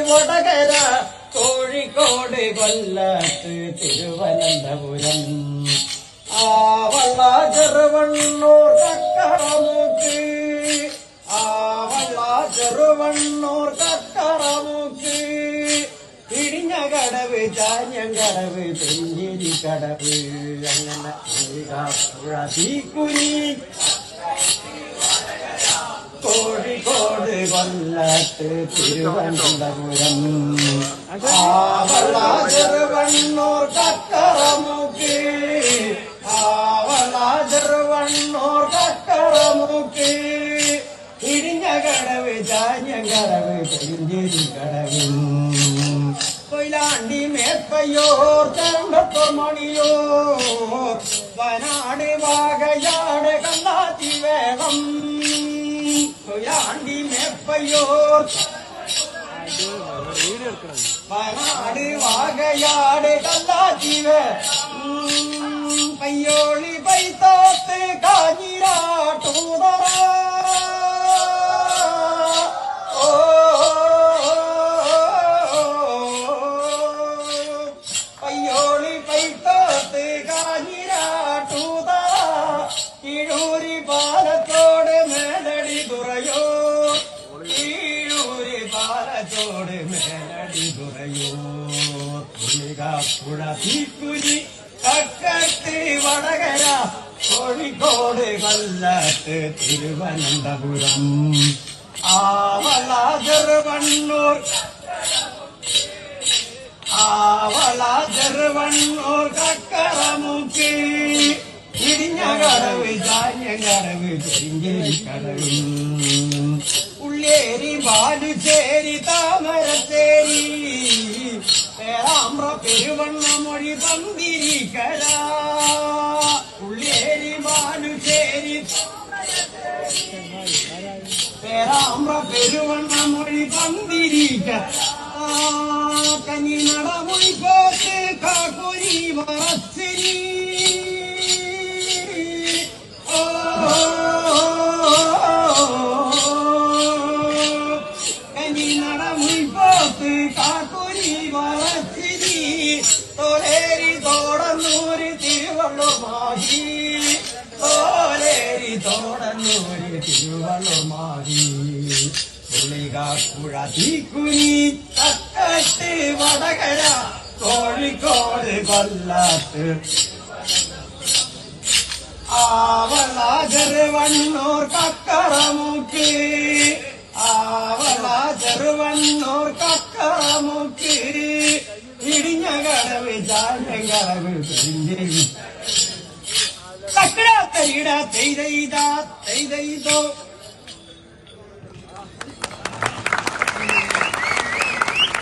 വടകര കോഴിക്കോട് കൊല്ലത്ത് തിരുവനന്തപുരം ആവള്ള ചെറുവണ്ണൂർ കക്കറമുക്ക് ആവള്ള ചെറുവണ്ണൂർ കക്കറമുക്ക് ഇടിഞ്ഞകടവ് ചാഞ്ഞങ്കടവ് പെഞ്ചേരിക്കടവ് അങ്ങനെ പുഴ തീക്കുരി കോഴിക്കോട് കൊല്ലത്ത് തിരുവനന്തപുരം ആവള ചെറുവണ്ണൂർ കക്കറമുക്ക് ആവള ചെറുവണ്ണൂർ കക്കറമുക്ക് ഇടിഞ്ഞകടവ് ചാഞ്ഞങ്കടവ് പെഞ്ചേരിക്കടവ് കൊയിലാണ്ടി മേപ്പയോർ ചണ്ടത്തോർ മണിയോർ വയനാട് വാകയാട് കല്ലാത്തി വേണം കൊയിലാണ്ടി മേപ്പയോർ വയനാട് വാകയാട് കല്ലാത്തി പയ്യോളി പൈത്തോത്ത് കാഞ്ഞിരാട്ടൂതറ പയ്യോളി പൈത്തോത്ത് കാഞ്ഞിരാട്ടൂതറ കീഴൂരി പാലത്തോട് മേലടി തുറയോ കീഴൂരി പാലത്തോട് മേലടി തുറയോ പുഴ തീക്കുരി കക്കത്ത് വടകര കോഴിക്കോട് കൊല്ലത്ത് തിരുവനന്തപുരം ആവള ചെറുവണ്ണൂർ ആവള ചെറുവണ്ണൂർ കക്കറമുക്ക് ഇടിഞ്ഞകടവ് ചാഞ്ഞങ്കടവ് പെരിഞ്ചേരിക്കടവ് ഉള്ളേരി ബാലുശ്ശേരി താമരശ്ശേരി പേരാമ്പ്ര പെരുവണ്ണമൊഴി പന്തിരിക്കര ഉള്ളേരി ബാലുശ്ശേരി പേരാമ്പ്ര പെരുവണ്ണമൊഴി പന്തിരിക്കര കനിനടമൊഴി പോത്ത് കാക്കുരി പറശ്ശേരി കനിനടമൊഴി പോത്ത് കാക്കുരി പറശ്ശേരി തോലേരി തോടന്നൂര് തിരുവള്ളൂർ മാഹി തോലേരി തോടന്നൂര് തിരുവള്ളൂർ മാഹി പുഴ തീക്കുരി കക്കത്ത് വടകര കോഴിക്കോട് കൊല്ലത്ത് ആവള ചെറുവണ്ണൂർ കക്കറമുക്ക് ആവള ചെറുവണ്ണൂർ കക്കറമുക്ക് ഇടിഞ്ഞകടവ് ചാഞ്ഞങ്കടവ് പെരിഞ്ചേരി തക്കട തരിട തെയ്തോ